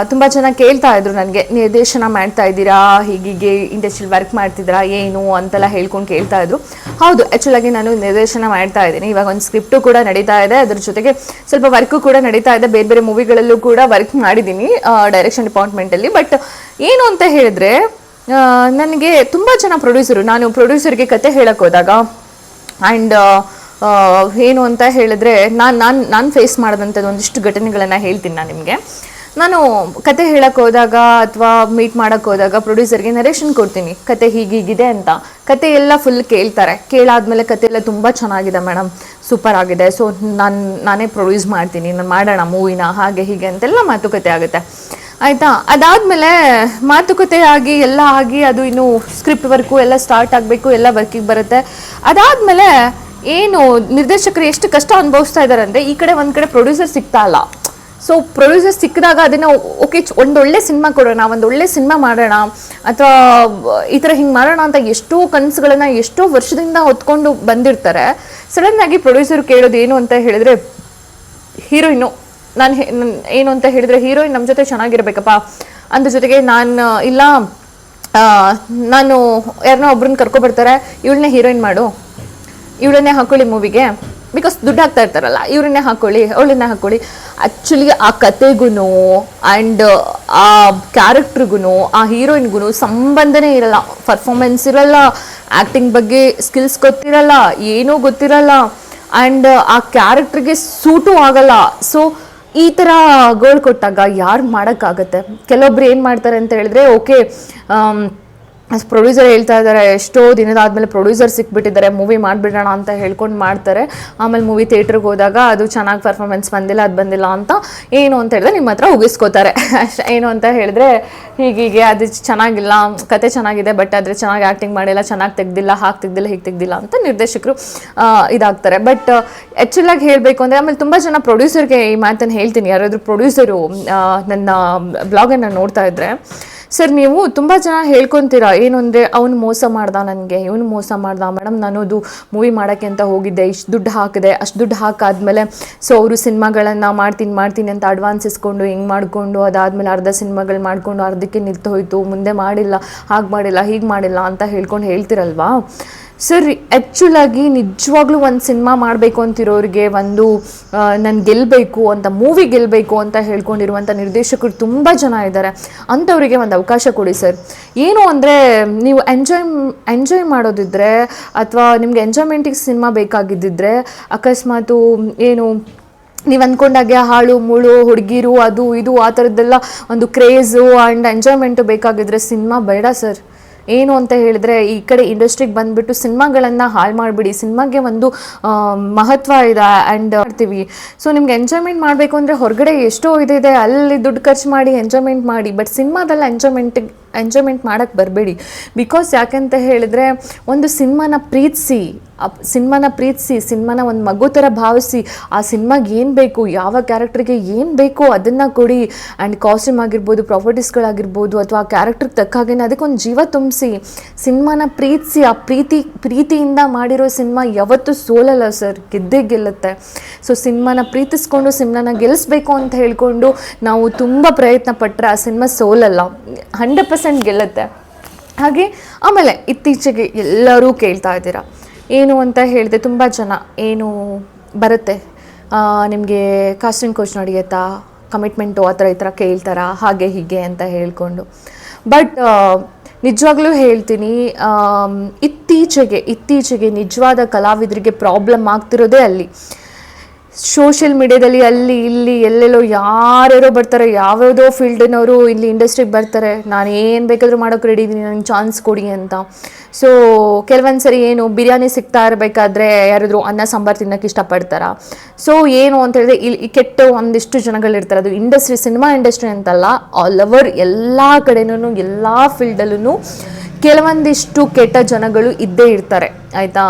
ತುಂಬ ಜನ ಕೇಳ್ತಾ ಇದ್ರು ನನಗೆ, ನಿರ್ದೇಶನ ಮಾಡ್ತಾ ಇದ್ದೀರಾ, ಹೀಗೆ ಇಂಡಸ್ಟ್ರಿಯಲ್ಲಿ ವರ್ಕ್ ಮಾಡ್ತಿದ್ದೀರಾ ಏನು ಅಂತೆಲ್ಲ ಹೇಳ್ಕೊಂಡು ಕೇಳ್ತಾ ಇದ್ರು. ಹೌದು, ಆ್ಯಕ್ಚುಲಾಗಿ ನಾನು ನಿರ್ದೇಶನ ಮಾಡ್ತಾ ಇದ್ದೀನಿ. ಇವಾಗ ಒಂದು ಸ್ಕ್ರಿಪ್ಟು ಕೂಡ ನಡೀತಾ ಇದೆ, ಅದ್ರ ಜೊತೆಗೆ ಸ್ವಲ್ಪ ವರ್ಕು ಕೂಡ ನಡೀತಾ ಇದೆ. ಬೇರೆ ಬೇರೆ ಮೂವಿಗಳಲ್ಲೂ ಕೂಡ ವರ್ಕ್ ಮಾಡಿದ್ದೀನಿ ಡೈರೆಕ್ಷನ್ ಡಿಪಾರ್ಟ್ಮೆಂಟಲ್ಲಿ. ಬಟ್ ಏನು ಅಂತ ಹೇಳಿದ್ರೆ, ನನಗೆ ತುಂಬ ಜನ ನಾನು ಪ್ರೊಡ್ಯೂಸರ್ಗೆ ಕತೆ ಹೇಳಕ್ಕೆ ಹೋದಾಗ ಆ್ಯಂಡ್ ಏನು ಅಂತ ಹೇಳಿದ್ರೆ, ನಾನು ಫೇಸ್ ಮಾಡಿದಂಥದ್ದು ಒಂದಿಷ್ಟು ಘಟನೆಗಳನ್ನು ಹೇಳ್ತೀನಿ ನಾನು ನಿಮಗೆ. ನಾನು ಕತೆ ಹೇಳಕ್ಕೆ ಹೋದಾಗ ಅಥವಾ ಮೀಟ್ ಮಾಡೋಕ್ಕೆ ಹೋದಾಗ ಪ್ರೊಡ್ಯೂಸರ್ಗೆ ನರೇಷನ್ ಕೊಡ್ತೀನಿ, ಕತೆ ಹೀಗಿದೆ ಅಂತ. ಕತೆ ಎಲ್ಲ ಫುಲ್ ಕೇಳ್ತಾರೆ. ಕೇಳಾದ್ಮೇಲೆ ಕತೆ ಎಲ್ಲ ತುಂಬ ಚೆನ್ನಾಗಿದೆ ಮೇಡಮ್, ಸೂಪರ್ ಆಗಿದೆ, ಸೊ ನಾನೇ ಪ್ರೊಡ್ಯೂಸ್ ಮಾಡ್ತೀನಿ, ನಾನು ಮಾಡೋಣ ಮೂವಿನ, ಹಾಗೆ ಹೀಗೆ ಅಂತೆಲ್ಲ ಮಾತುಕತೆ ಆಗುತ್ತೆ, ಆಯಿತಾ. ಅದಾದಮೇಲೆ ಮಾತುಕತೆ ಆಗಿ ಅದು ಇನ್ನು ಸ್ಕ್ರಿಪ್ಟ್ ವರ್ಕು ಎಲ್ಲ ಸ್ಟಾರ್ಟ್ ಆಗಬೇಕು, ಎಲ್ಲ ವರ್ಕಿಗೆ ಬರುತ್ತೆ. ಅದಾದಮೇಲೆ ಏನು ನಿರ್ದೇಶಕರು ಎಷ್ಟು ಕಷ್ಟ ಅನುಭವಿಸ್ತಾ ಇದ್ದಾರೆ ಅಂದರೆ, ಈ ಕಡೆ ಒಂದು ಕಡೆ ಪ್ರೊಡ್ಯೂಸರ್ ಸಿಗ್ತಾ ಇಲ್ಲ. ಸೊ ಪ್ರೊಡ್ಯೂಸರ್ ಸಿಕ್ಕಿದಾಗ ಅದನ್ನು ಓಕೆ ಒಂದೊಳ್ಳೆ ಸಿನಿಮಾ ಕೊಡೋಣ, ಒಂದೊಳ್ಳೆ ಸಿನಿಮಾ ಮಾಡೋಣ, ಅಥವಾ ಈ ಥರ ಹಿಂಗೆ ಮಾಡೋಣ ಅಂತ ಎಷ್ಟೋ ಕನಸುಗಳನ್ನು ಎಷ್ಟೋ ವರ್ಷದಿಂದ ಹೊತ್ಕೊಂಡು ಬಂದಿರ್ತಾರೆ. ಸಡನ್ನಾಗಿ ಪ್ರೊಡ್ಯೂಸರ್ ಕೇಳೋದು ಏನು ಅಂತ ಹೇಳಿದ್ರೆ, ಹೀರೋಯಿನು ನಾನು ಏನು ಅಂತ ಹೇಳಿದ್ರೆ, ಹೀರೋಯಿನ್ ನಮ್ಮ ಜೊತೆ ಚೆನ್ನಾಗಿರ್ಬೇಕಪ್ಪ, ಅಂದ್ರ ಜೊತೆಗೆ ನಾನು ಯಾರನ್ನೋ ಒಬ್ರನ್ನ ಕರ್ಕೊಬರ್ತಾರೆ, ಇವಳನ್ನೇ ಹೀರೋಯಿನ್ ಮಾಡು, ಇವಳನ್ನೇ ಹಾಕೊಳ್ಳಿ ಮೂವಿಗೆ, ಬಿಕಾಸ್ ದುಡ್ಡು ಹಾಕ್ತಾ ಇರ್ತಾರಲ್ಲ, ಇವರನ್ನೇ ಹಾಕೊಳ್ಳಿ, ಅವಳನ್ನೇ ಹಾಕೊಳ್ಳಿ. ಆ್ಯಕ್ಚುಲಿ ಆ ಕತೆಗೂ ಆ್ಯಂಡ್ ಆ ಕ್ಯಾರೆಕ್ಟ್ರಿಗೂ ಆ ಹೀರೋಯಿನ್ಗೂ ಸಂಬಂಧನೇ ಇರಲ್ಲ, ಪರ್ಫಾರ್ಮೆನ್ಸ್ ಇರಲ್ಲ, ಆ್ಯಕ್ಟಿಂಗ್ ಬಗ್ಗೆ ಸ್ಕಿಲ್ಸ್ ಗೊತ್ತಿರಲ್ಲ, ಏನೂ ಗೊತ್ತಿರಲ್ಲ, ಆ್ಯಂಡ್ ಆ ಕ್ಯಾರೆಕ್ಟ್ರಿಗೆ ಸೂಟು ಆಗಲ್ಲ. ಸೊ ಈ ಥರ ಗೋಲ್ ಕೊಟ್ಟಾಗ ಯಾರು ಮಾಡೋಕ್ಕಾಗತ್ತೆ? ಕೆಲವೊಬ್ರು ಏನು ಮಾಡ್ತಾರೆ ಅಂತ ಹೇಳಿದ್ರೆ, ಓಕೆ ಪ್ರೊಡ್ಯೂಸರ್ ಹೇಳ್ತಾ ಇದ್ದಾರೆ, ಎಷ್ಟೋ ದಿನದಾದ್ಮೇಲೆ ಪ್ರೊಡ್ಯೂಸರ್ ಸಿಕ್ಬಿಟ್ಟಿದ್ದಾರೆ, ಮೂವಿ ಮಾಡಿಬಿಡೋಣ ಅಂತ ಹೇಳ್ಕೊಂಡು ಮಾಡ್ತಾರೆ. ಆಮೇಲೆ ಮೂವಿ ಥಿಯೇಟ್ರಿಗೆ ಹೋದಾಗ ಅದು ಚೆನ್ನಾಗಿ ಪರ್ಫಾರ್ಮೆನ್ಸ್ ಬಂದಿಲ್ಲ, ಅದು ಬಂದಿಲ್ಲ ಅಂತ ಏನು ಅಂತ ಹೇಳಿದ್ರೆ ನಿಮ್ಮ ಹತ್ರ ಉಗಿಸ್ಕೋತಾರೆ. ಏನು ಅಂತ ಹೇಳಿದ್ರೆ, ಹೀಗೀಗೆ ಅದು ಚೆನ್ನಾಗಿಲ್ಲ, ಕತೆ ಚೆನ್ನಾಗಿದೆ, ಬಟ್ ಆದರೆ ಚೆನ್ನಾಗಿ ಆ್ಯಕ್ಟಿಂಗ್ ಮಾಡಿಲ್ಲ, ಚೆನ್ನಾಗಿ ತೆಗ್ದಿಲ್ಲ, ಹಾಗೆ ತೆಗ್ದಿಲ್ಲ, ಹೀಗೆ ತೆಗ್ದಿಲ್ಲ ಅಂತ ನಿರ್ದೇಶಕರು ಇದಾಗ್ತಾರೆ. ಬಟ್ ಆ್ಯಕ್ಚುಲಾಗಿ ಹೇಳಬೇಕು ಅಂದರೆ, ಆಮೇಲೆ ತುಂಬ ಜನ ಪ್ರೊಡ್ಯೂಸರ್ಗೆ ಈ ಮಾತನ್ನು ಹೇಳ್ತೀನಿ, ಯಾರಾದರೂ ಪ್ರೊಡ್ಯೂಸರು ನನ್ನ ಬ್ಲಾಗನ್ನು ನೋಡ್ತಾ ಇದ್ದರೆ, ಸರ್ ನೀವು ತುಂಬ ಜನ ಹೇಳ್ಕೊತೀರಾ, ಏನು ಅಂದರೆ ಅವ್ನು ಮೋಸ ಮಾಡ್ದ, ನನಗೆ ಇವನು ಮೋಸ ಮಾಡ್ದ ಮೇಡಮ್, ನಾನು ಅದು ಮೂವಿ ಮಾಡೋಕ್ಕೆ ಅಂತ ಹೋಗಿದ್ದೆ, ಇಷ್ಟು ದುಡ್ಡು ಹಾಕಿದೆ, ಅಷ್ಟು ದುಡ್ಡು ಹಾಕಾದ್ಮೇಲೆ ಸೊ ಅವರು ಸಿನಿಮಾಗಳನ್ನು ಮಾಡ್ತೀನಿ ಅಂತ ಅಡ್ವಾನ್ಸ್ ಇಸ್ಕೊಂಡು ಹಿಂಗೆ ಮಾಡಿಕೊಂಡು, ಅದಾದಮೇಲೆ ಅರ್ಧ ಸಿನಿಮಾಗಳು ಮಾಡಿಕೊಂಡು ಅರ್ಧಕ್ಕೆ ನಿಂತು ಹೋಯಿತು, ಮುಂದೆ ಮಾಡಿಲ್ಲ, ಹಾಗೆ ಮಾಡಿಲ್ಲ, ಹೀಗೆ ಮಾಡಿಲ್ಲ ಅಂತ ಹೇಳ್ತಿರಲ್ವಾ ಸರ್. ಆ್ಯಕ್ಚುಲಾಗಿ ನಿಜವಾಗ್ಲೂ ಒಂದು ಸಿನಿಮಾ ಮಾಡಬೇಕು ಅಂತಿರೋರಿಗೆ, ಒಂದು ನಾನು ಗೆಲ್ಲಬೇಕು ಅಂತ, ಮೂವಿ ಗೆಲ್ಲಬೇಕು ಅಂತ ಹೇಳ್ಕೊಂಡಿರುವಂಥ ನಿರ್ದೇಶಕರು ತುಂಬ ಜನ ಇದ್ದಾರೆ. ಅಂಥವರಿಗೆ ಒಂದು ಅವಕಾಶ ಕೊಡಿ ಸರ್. ಏನು ಅಂದರೆ, ನೀವು ಎಂಜಾಯ್ ಮಾಡೋದಿದ್ರೆ, ಅಥವಾ ನಿಮಗೆ ಎಂಜಾಯ್ಮೆಂಟಿಗೆ ಸಿನಿಮಾ ಬೇಕಾಗಿದ್ದಿದ್ರೆ, ಅಕಸ್ಮಾತು ಏನು ನೀವು ಅಂದ್ಕೊಂಡಾಗೆ ಹಾಳು ಮುಳು ಹುಡುಗಿರು ಅದು ಇದು ಆ ಥರದ್ದೆಲ್ಲ ಒಂದು ಕ್ರೇಜು ಆ್ಯಂಡ್ ಎಂಜಾಯ್ಮೆಂಟು ಬೇಕಾಗಿದ್ದರೆ ಸಿನಿಮಾ ಬೇಡ ಸರ್. ಏನು ಅಂತ ಹೇಳಿದ್ರೆ, ಈ ಕಡೆ ಇಂಡಸ್ಟ್ರಿಗೆ ಬಂದುಬಿಟ್ಟು ಸಿನಿಮಾಗಳನ್ನು ಹಾಳು ಮಾಡಿಬಿಡಿ. ಸಿನಿಮಾಗೆ ಒಂದು ಮಹತ್ವ ಇದೆ ಆ್ಯಂಡ್ ಮಾಡ್ತೀವಿ. ಸೊ ನಿಮ್ಗೆ ಎಂಜಾಯ್ಮೆಂಟ್ ಮಾಡಬೇಕು ಅಂದರೆ ಹೊರಗಡೆ ಎಷ್ಟೋ ಇದೆ, ಅಲ್ಲಿ ದುಡ್ಡು ಖರ್ಚು ಮಾಡಿ ಎಂಜಾಯ್ಮೆಂಟ್ ಮಾಡಿ, ಬಟ್ ಸಿನಿಮಾದಲ್ಲ ಎಂಜಾಯ್ಮೆಂಟ್ ಮಾಡೋಕ್ಕೆ ಬರಬೇಡಿ. ಬಿಕಾಸ್ ಯಾಕೆಂತ ಹೇಳಿದ್ರೆ, ಒಂದು ಸಿನಿಮಾನ ಪ್ರೀತಿಸಿ, ಸಿನಿಮಾನ ಒಂದು ಮಗು ಥರ ಭಾವಿಸಿ, ಆ ಸಿನಿಮಾಗೆ ಏನು ಬೇಕು, ಯಾವ ಕ್ಯಾರೆಕ್ಟ್ರಿಗೆ ಏನು ಬೇಕೋ ಅದನ್ನು ಕೊಡಿ. ಆ್ಯಂಡ್ ಕಾಸ್ಟ್ಯೂಮ್ ಆಗಿರ್ಬೋದು, ಪ್ರಾಪರ್ಟೀಸ್ಗಳಾಗಿರ್ಬೋದು, ಅಥವಾ ಆ ಕ್ಯಾರೆಕ್ಟ್ರಿಗೆ ತಕ್ಕಾಗೇನೆ ಅದಕ್ಕೊಂದು ಜೀವ ತುಂಬಿಸಿ, ಸಿನಿಮಾನ ಪ್ರೀತಿಸಿ. ಆ ಪ್ರೀತಿಯಿಂದ ಮಾಡಿರೋ ಸಿನಿಮಾ ಯಾವತ್ತೂ ಸೋಲಲ್ಲ ಸರ್, ಗೆದ್ದೇ ಗೆಲ್ಲುತ್ತೆ. ಸೊ ಸಿನಿಮಾನ ಪ್ರೀತಿಸ್ಕೊಂಡು ಸಿನಿಮಾನ ಗೆಲ್ಲಿಸ್ಬೇಕು ಅಂತ ಹೇಳ್ಕೊಂಡು ನಾವು ತುಂಬ ಪ್ರಯತ್ನ ಪಟ್ಟರೆ ಆ ಸಿನಿಮಾ ಸೋಲಲ್ಲ, 100% ಗೆಲ್ಲುತ್ತೆ. ಹಾಗೆ ಆಮೇಲೆ ಇತ್ತೀಚೆಗೆ ಎಲ್ಲರೂ ಕೇಳ್ತಾ ಇದ್ದೀರಾ, ಏನು ಅಂತ ಹೇಳಿದೆ, ತುಂಬ ಜನ ಏನು ಬರುತ್ತೆ ನಿಮಗೆ ಕಾಸ್ಟಿಂಗ್ ಕೋಚ್ ನಡೆಯುತ್ತಾ, ಕಮಿಟ್ಮೆಂಟು ಆ ಥರ ಈ ಥರ ಕೇಳ್ತಾರಾ, ಹಾಗೆ ಹೀಗೆ ಅಂತ ಹೇಳ್ಕೊಂಡು. ಬಟ್ ನಿಜವಾಗ್ಲೂ ಹೇಳ್ತೀನಿ, ಇತ್ತೀಚೆಗೆ ನಿಜವಾದ ಕಲಾವಿದರಿಗೆ ಪ್ರಾಬ್ಲಮ್ ಆಗ್ತಿರೋದೇ ಅಲ್ಲಿ. ಸೋಷಿಯಲ್ ಮೀಡಿಯಾದಲ್ಲಿ ಅಲ್ಲಿ ಇಲ್ಲಿ ಎಲ್ಲೆಲ್ಲೋ ಯಾರ್ಯಾರೋ ಬರ್ತಾರೆ, ಯಾವ್ಯಾವುದೋ ಫೀಲ್ಡಿನವರು ಇಲ್ಲಿ ಇಂಡಸ್ಟ್ರಿಗೆ ಬರ್ತಾರೆ, ನಾನು ಏನು ಬೇಕಾದರೂ ಮಾಡೋಕ್ಕೆ ರೆಡಿ ಇದ್ದೀನಿ, ನನಗೆ ಚಾನ್ಸ್ ಕೊಡಿ ಅಂತ. ಸೊ ಕೆಲವೊಂದು ಸರಿ ಏನು ಬಿರಿಯಾನಿ ಸಿಗ್ತಾ ಇರಬೇಕಾದ್ರೆ ಯಾರಾದರೂ ಅನ್ನ ಸಾಂಬಾರು ತಿನ್ನೋಕ್ಕೆ ಇಷ್ಟಪಡ್ತಾರ. ಸೊ ಏನು ಅಂತ ಹೇಳಿದ್ರೆ, ಇಲ್ಲಿ ಕೆಟ್ಟ ಒಂದಿಷ್ಟು ಜನಗಳಿರ್ತಾರೆ. ಅದು ಸಿನಿಮಾ ಇಂಡಸ್ಟ್ರಿ ಅಂತಲ್ಲ, ಆಲ್ ಓವರ್ ಎಲ್ಲ ಕಡೆನೂ ಎಲ್ಲ ಫೀಲ್ಡಲ್ಲೂ ಕೆಲವೊಂದಿಷ್ಟು ಕೆಟ್ಟ ಜನಗಳು ಇದ್ದೇ ಇರ್ತಾರೆ, ಆಯಿತಾ.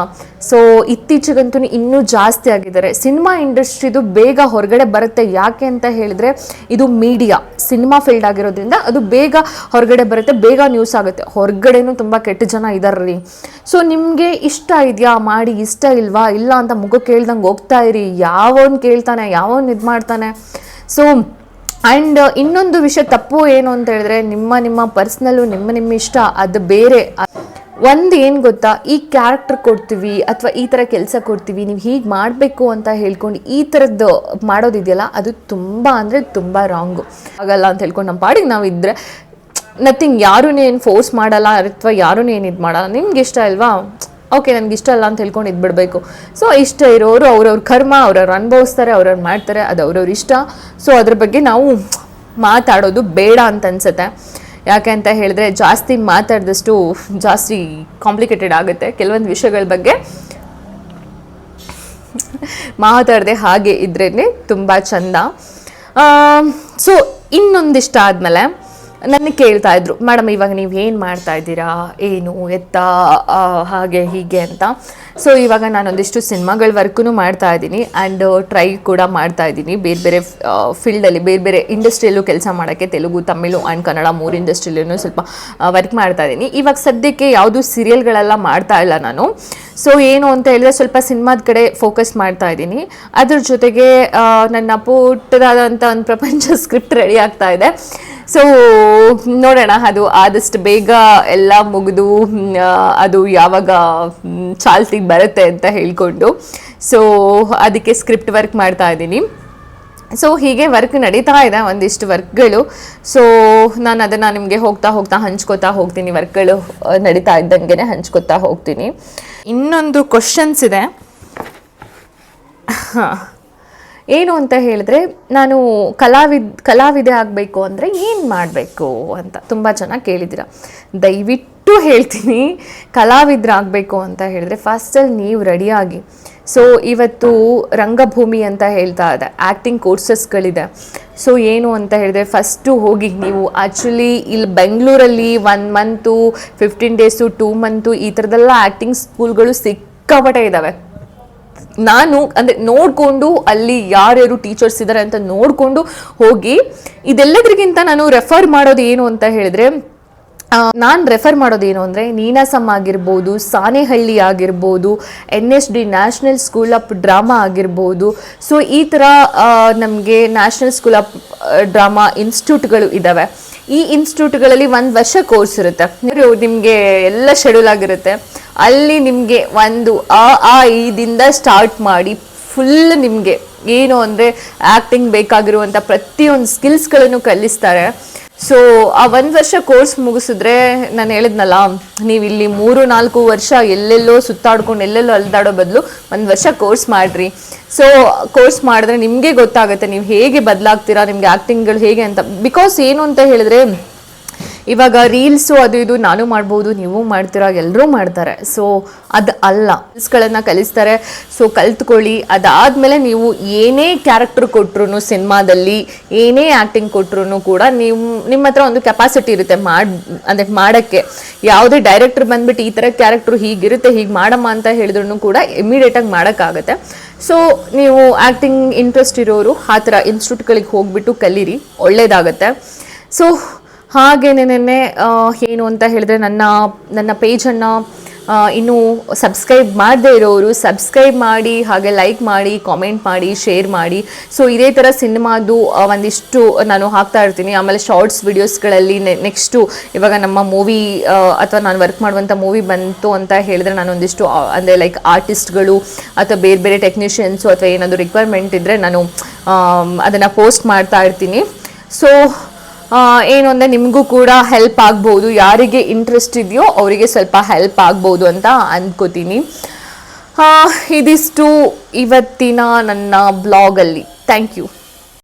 ಸೊ ಇತ್ತೀಚೆಗಂತೂ ಇನ್ನೂ ಜಾಸ್ತಿ ಆಗಿದ್ದಾರೆ. ಸಿನಿಮಾ ಇಂಡಸ್ಟ್ರಿದು ಬೇಗ ಹೊರಗಡೆ ಬರುತ್ತೆ. ಯಾಕೆ ಅಂತ ಹೇಳಿದ್ರೆ, ಇದು ಮೀಡಿಯಾ ಸಿನಿಮಾ ಫೀಲ್ಡ್ ಆಗಿರೋದ್ರಿಂದ ಅದು ಬೇಗ ಹೊರಗಡೆ ಬರುತ್ತೆ, ಬೇಗ ನ್ಯೂಸ್ ಆಗುತ್ತೆ. ಹೊರಗಡೆನೂ ತುಂಬ ಕೆಟ್ಟ ಜನ ಇದಾರ್ರಿ. ಸೊ ನಿಮಗೆ ಇಷ್ಟ ಇದೆಯಾ ಮಾಡಿ, ಇಷ್ಟ ಇಲ್ವಾ ಇಲ್ಲ ಅಂತ ಮುಖ ಕೇಳ್ದಂಗೆ ಹೋಗ್ತಾ ಇರಿ. ಯಾವನ್ ಕೇಳ್ತಾನೆ, ಯಾವನ್ ಇದು ಮಾಡ್ತಾನೆ. ಸೊ ಆ್ಯಂಡ್ ಇನ್ನೊಂದು ವಿಷಯ ತಪ್ಪು ಏನು ಅಂತ ಹೇಳಿದ್ರೆ, ನಿಮ್ಮ ಪರ್ಸ್ನಲ್ಲು ನಿಮ್ಮ ಇಷ್ಟ ಅದು ಬೇರೆ. ಒಂದು ಏನು ಗೊತ್ತಾ, ಈ ಕ್ಯಾರೆಕ್ಟರ್ ಕೊಡ್ತೀವಿ ಅಥವಾ ಈ ಥರ ಕೆಲಸ ಕೊಡ್ತೀವಿ, ನೀವು ಹೀಗೆ ಮಾಡಬೇಕು ಅಂತ ಹೇಳ್ಕೊಂಡು ಈ ಥರದ್ದು ಮಾಡೋದಿದೆಯಲ್ಲ, ಅದು ತುಂಬ ಅಂದರೆ ತುಂಬ ರಾಂಗು. ಆಗಲ್ಲ ಅಂತ ಹೇಳ್ಕೊಂಡು ನಮ್ಮ ಪಾಡಿಗೆ ನಾವು ಇದ್ದರೆ ನಥಿಂಗ್, ಯಾರೂ ಏನು ಫೋರ್ಸ್ ಮಾಡಲ್ಲ ಅಥವಾ ಯಾರೂ ಏನು ಇದು ಮಾಡಲ್ಲ. ನಿಮ್ಗೆ ಇಷ್ಟ ಅಲ್ವಾ, ಓಕೆ ನನಗೆ ಇಷ್ಟ ಅಲ್ಲ ಅಂತ ಹೇಳ್ಕೊಂಡು ಇದ್ಬಿಡಬೇಕು. ಸೊ ಇಷ್ಟ ಇರೋರು ಅವ್ರವ್ರ ಕರ್ಮ, ಅವ್ರವ್ರು ಅನುಭವಿಸ್ತಾರೆ, ಅವ್ರವ್ರು ಮಾಡ್ತಾರೆ, ಅದು ಅವ್ರವ್ರ ಇಷ್ಟ. ಸೊ ಅದ್ರ ಬಗ್ಗೆ ನಾವು ಮಾತಾಡೋದು ಬೇಡ ಅಂತ ಅನ್ಸುತ್ತೆ. ಯಾಕೆ ಅಂತ ಹೇಳಿದ್ರೆ, ಜಾಸ್ತಿ ಮಾತಾಡಿದಷ್ಟು ಜಾಸ್ತಿ ಕಾಂಪ್ಲಿಕೇಟೆಡ್ ಆಗುತ್ತೆ. ಕೆಲವೊಂದು ವಿಷಯಗಳ ಬಗ್ಗೆ ಮಾತಾಡದೆ ಹಾಗೆ ಇದ್ರೇ ತುಂಬ ಚಂದ. ಸೊ ಇನ್ನೊಂದಿಷ್ಟ ಆದಮೇಲೆ ನನಗೆ ಕೇಳ್ತಾ ಇದ್ರು, ಮೇಡಮ್ ಇವಾಗ ನೀವು ಏನು ಮಾಡ್ತಾ ಇದ್ದೀರಾ, ಏನು ಎತ್ತ ಹಾಗೆ ಹೀಗೆ ಅಂತ. ಸೊ ಇವಾಗ ನಾನೊಂದಿಷ್ಟು ಸಿನಿಮಾಗಳ ವರ್ಕೂ ಮಾಡ್ತಾ ಇದ್ದೀನಿ ಆ್ಯಂಡ್ ಟ್ರೈ ಕೂಡ ಮಾಡ್ತಾ ಇದ್ದೀನಿ ಬೇರೆ ಬೇರೆ ಫೀಲ್ಡಲ್ಲಿ, ಬೇರೆ ಬೇರೆ ಇಂಡಸ್ಟ್ರಿಯಲ್ಲೂ ಕೆಲಸ ಮಾಡೋಕ್ಕೆ, ತೆಲುಗು, ತಮಿಳು ಆ್ಯಂಡ್ ಕನ್ನಡ 3 ಇಂಡಸ್ಟ್ರಿಯಲ್ಲೂ ಸ್ವಲ್ಪ ವರ್ಕ್ ಮಾಡ್ತಾ ಇದ್ದೀನಿ. ಇವಾಗ ಸದ್ಯಕ್ಕೆ ಯಾವುದೂ ಸೀರಿಯಲ್ಗಳೆಲ್ಲ ಮಾಡ್ತಾ ಇಲ್ಲ ನಾನು. ಸೊ ಏನು ಅಂತ ಹೇಳಿದ್ರೆ ಸ್ವಲ್ಪ ಸಿನಿಮಾದ ಕಡೆ ಫೋಕಸ್ ಮಾಡ್ತಾ ಇದ್ದೀನಿ. ಅದ್ರ ಜೊತೆಗೆ ನನ್ನ ಪುಟ್ಟದಾದಂಥ ಒಂದು ಪ್ರಪಂಚ ಸ್ಕ್ರಿಪ್ಟ್ ರೆಡಿ ಆಗ್ತಾ ಇದೆ. ಸೊ ನೋಡೋಣ, ಅದು ಆದಷ್ಟು ಬೇಗ ಎಲ್ಲ ಮುಗಿದು ಅದು ಯಾವಾಗ ಚಾಲ್ತಿಗೆ ಬರುತ್ತೆ ಅಂತ ಹೇಳ್ಕೊಂಡು, ಸೊ ಅದಕ್ಕೆ ಸ್ಕ್ರಿಪ್ಟ್ ವರ್ಕ್ ಮಾಡ್ತಾ ಇದ್ದೀನಿ. ಸೊ ಹೀಗೆ ವರ್ಕ್ ನಡೀತಾ ಇದೆ, ಒಂದಿಷ್ಟು ವರ್ಕ್ಗಳು. ಸೊ ನಾನು ಅದನ್ನು ನಿಮಗೆ ಹೋಗ್ತಾ ಹೋಗ್ತಾ ಹಂಚ್ಕೋತಾ ಹೋಗ್ತೀನಿ, ವರ್ಕ್ಗಳು ನಡೀತಾ ಇದ್ದಂಗೆ ಹಂಚ್ಕೋತಾ ಹೋಗ್ತೀನಿ. ಇನ್ನೊಂದು ಕ್ವಶನ್ಸ್ ಇದೆ. ಹಾಂ, ಏನು ಅಂತ ಹೇಳಿದ್ರೆ, ನಾನು ಕಲಾವಿದೆ ಆಗಬೇಕು ಅಂದರೆ ಏನು ಮಾಡಬೇಕು ಅಂತ ತುಂಬ ಜನ ಕೇಳಿದ್ದೀರ. ದಯವಿಟ್ಟು ಹೇಳ್ತೀನಿ, ಕಲಾವಿದರಾಗಬೇಕು ಅಂತ ಹೇಳಿದ್ರೆ ಫಸ್ಟಲ್ಲಿ ನೀವು ರೆಡಿಯಾಗಿ. ಸೊ ಇವತ್ತು ರಂಗಭೂಮಿ ಅಂತ ಹೇಳ್ತಾ ಇದೆ, ಆ್ಯಕ್ಟಿಂಗ್ ಕೋರ್ಸಸ್ಗಳಿದೆ. ಸೊ ಏನು ಅಂತ ಹೇಳಿದ್ರೆ ಫಸ್ಟು ಹೋಗಿ ನೀವು ಆ್ಯಕ್ಚುಲಿ ಇಲ್ಲಿ ಬೆಂಗಳೂರಲ್ಲಿ 1 ಮಂತು 15 ಡೇಸು 2 ಮಂತು ಈ ಥರದ್ದೆಲ್ಲ ಆ್ಯಕ್ಟಿಂಗ್ ಸ್ಕೂಲ್ಗಳು ಸಿಕ್ಕಾಪಟ್ಟೆ ಇದ್ದಾವೆ. ನಾನು ಅಂದರೆ ನೋಡಿಕೊಂಡು ಅಲ್ಲಿ ಯಾರ್ಯಾರು ಟೀಚರ್ಸ್ ಇದ್ದಾರೆ ಅಂತ ನೋಡಿಕೊಂಡು ಹೋಗಿ, ಇದೆಲ್ಲದ್ರಿಗಿಂತ ನಾನು ರೆಫರ್ ಮಾಡೋದು ಏನು ಅಂತ ಹೇಳಿದ್ರೆ, ನಾನು ರೆಫರ್ ಮಾಡೋದೇನು ಅಂದರೆ ನೀನಾಸಮ್ ಆಗಿರ್ಬೋದು, ಸಾಣೇಹಳ್ಳಿ ಆಗಿರ್ಬೋದು, NSD national school of drama ಆಗಿರ್ಬೋದು. ಸೊ ಈ ಥರ ನಮಗೆ ನ್ಯಾಷನಲ್ ಸ್ಕೂಲ್ ಆಫ್ ಡ್ರಾಮಾ ಇನ್ಸ್ಟಿಟ್ಯೂಟ್ಗಳು ಇದ್ದಾವೆ. ಈ ಇನ್ಸ್ಟಿಟ್ಯೂಟ್ಗಳಲ್ಲಿ 1 ವರ್ಷ ಕೋರ್ಸ್ ಇರುತ್ತೆ, ನಿಮಗೆ ಎಲ್ಲ ಶೆಡ್ಯೂಲ್ ಆಗಿರುತ್ತೆ. ಅಲ್ಲಿ ನಿಮಗೆ ಒಂದು ಇದಿಂದ ಸ್ಟಾರ್ಟ್ ಮಾಡಿ ಫುಲ್ ನಿಮಗೆ ಏನು ಅಂದರೆ ಆ್ಯಕ್ಟಿಂಗ್ ಬೇಕಾಗಿರುವಂಥ ಪ್ರತಿಯೊಂದು ಸ್ಕಿಲ್ಸ್ಗಳನ್ನು ಕಲಿಸ್ತಾರೆ. ಸೊ ಆ 1 ವರ್ಷ ಕೋರ್ಸ್ ಮುಗಿಸಿದ್ರೆ, ನಾನು ಹೇಳಿದ್ನಲ್ಲ, ನೀವು ಇಲ್ಲಿ 3-4 ವರ್ಷ ಎಲ್ಲೆಲ್ಲೋ ಸುತ್ತಾಡ್ಕೊಂಡು ಎಲ್ಲೆಲ್ಲೋ ಅಲ್ದಾಡೋ ಬದಲು 1 ವರ್ಷ ಕೋರ್ಸ್ ಮಾಡಿರಿ. ಸೊ ಕೋರ್ಸ್ ಮಾಡಿದ್ರೆ ನಿಮಗೆ ಗೊತ್ತಾಗುತ್ತೆ ನೀವು ಹೇಗೆ ಬದಲಾಗ್ತೀರಾ, ನಿಮಗೆ ಆ್ಯಕ್ಟಿಂಗ್ಗಳು ಹೇಗೆ ಅಂತ. ಬಿಕಾಸ್ ಏನು ಅಂತ ಹೇಳಿದ್ರೆ, ಇವಾಗ ರೀಲ್ಸು ಅದು ಇದು ನಾನು ಮಾಡ್ಬೋದು, ನೀವು ಮಾಡ್ತೀರಾ, ಎಲ್ಲರೂ ಮಾಡ್ತಾರೆ. ಸೊ ಅದು ಅಲ್ಲ, ರೀಲ್ಸ್ಗಳನ್ನು ಕಲಿಸ್ತಾರೆ. ಸೊ ಕಲ್ತ್ಕೊಳ್ಳಿ. ಅದಾದಮೇಲೆ ನೀವು ಏನೇ ಕ್ಯಾರೆಕ್ಟರ್ ಕೊಟ್ಟರು ಸಿನಿಮಾದಲ್ಲಿ, ಏನೇ ಆ್ಯಕ್ಟಿಂಗ್ ಕೊಟ್ಟರು ಕೂಡ ನಿಮ್ಮ ಹತ್ರ ಒಂದು ಕೆಪಾಸಿಟಿ ಇರುತ್ತೆ ಅಂದರೆ ಮಾಡೋಕ್ಕೆ. ಯಾವುದೇ ಡೈರೆಕ್ಟರ್ ಬಂದುಬಿಟ್ಟು ಈ ಥರ ಕ್ಯಾರೆಕ್ಟ್ರು ಹೀಗಿರುತ್ತೆ, ಹೀಗೆ ಮಾಡಮ್ಮ ಅಂತ ಹೇಳಿದ್ರು ಕೂಡ ಇಮಿಡಿಯೇಟಾಗಿ ಮಾಡೋಕ್ಕಾಗತ್ತೆ. ಸೊ ನೀವು ಆ್ಯಕ್ಟಿಂಗ್ ಇಂಟ್ರೆಸ್ಟ್ ಇರೋರು ಆ ಥರ ಇನ್ಸ್ಟಿಟ್ಯೂಟ್ಗಳಿಗೆ ಹೋಗ್ಬಿಟ್ಟು ಕಲೀರಿ, ಒಳ್ಳೆಯದಾಗತ್ತೆ. ಸೊ ಹಾಗೇನೆ ಏನು ಅಂತ ಹೇಳಿದ್ರೆ, ನನ್ನ ಪೇಜನ್ನು ಇನ್ನೂ ಸಬ್ಸ್ಕ್ರೈಬ್ ಮಾಡದೇ ಇರೋರು ಸಬ್ಸ್ಕ್ರೈಬ್ ಮಾಡಿ, ಹಾಗೆ ಲೈಕ್ ಮಾಡಿ, ಕಾಮೆಂಟ್ ಮಾಡಿ, ಶೇರ್ ಮಾಡಿ. ಸೊ ಇದೇ ಥರ ಸಿನಿಮಾದು ಒಂದಿಷ್ಟು ನಾನು ಹಾಕ್ತಾ ಇರ್ತೀನಿ. ಆಮೇಲೆ ಶಾರ್ಟ್ಸ್ ವಿಡಿಯೋಸ್ಗಳಲ್ಲಿ ನೆಕ್ಸ್ಟು ಇವಾಗ ನಮ್ಮ ಮೂವಿ ಅಥವಾ ನಾನು ವರ್ಕ್ ಮಾಡುವಂಥ ಮೂವಿ ಬಂತು ಅಂತ ಹೇಳಿದ್ರೆ, ನಾನು ಒಂದಿಷ್ಟು ಅಂದರೆ ಲೈಕ್ ಆರ್ಟಿಸ್ಟ್ಗಳು ಅಥವಾ ಬೇರೆ ಬೇರೆ ಟೆಕ್ನಿಷಿಯನ್ಸು ಅಥವಾ ಏನಾದರೂ ರಿಕ್ವೈರ್ಮೆಂಟ್ ಇದ್ದರೆ ನಾನು ಅದನ್ನು ಪೋಸ್ಟ್ ಮಾಡ್ತಾ ಇರ್ತೀನಿ. ಸೊ ಏನು ಅಂದರೆ ನಿಮಗೂ ಕೂಡ ಹೆಲ್ಪ್ ಆಗ್ಬೋದು, ಯಾರಿಗೆ ಇಂಟ್ರೆಸ್ಟ್ ಇದೆಯೋ ಅವರಿಗೆ ಸ್ವಲ್ಪ ಹೆಲ್ಪ್ ಆಗ್ಬೋದು ಅಂತ ಅಂದ್ಕೋತೀನಿ. ಇದಿಷ್ಟು ಇವತ್ತಿನ ನನ್ನ ಬ್ಲಾಗಲ್ಲಿ. Thank you.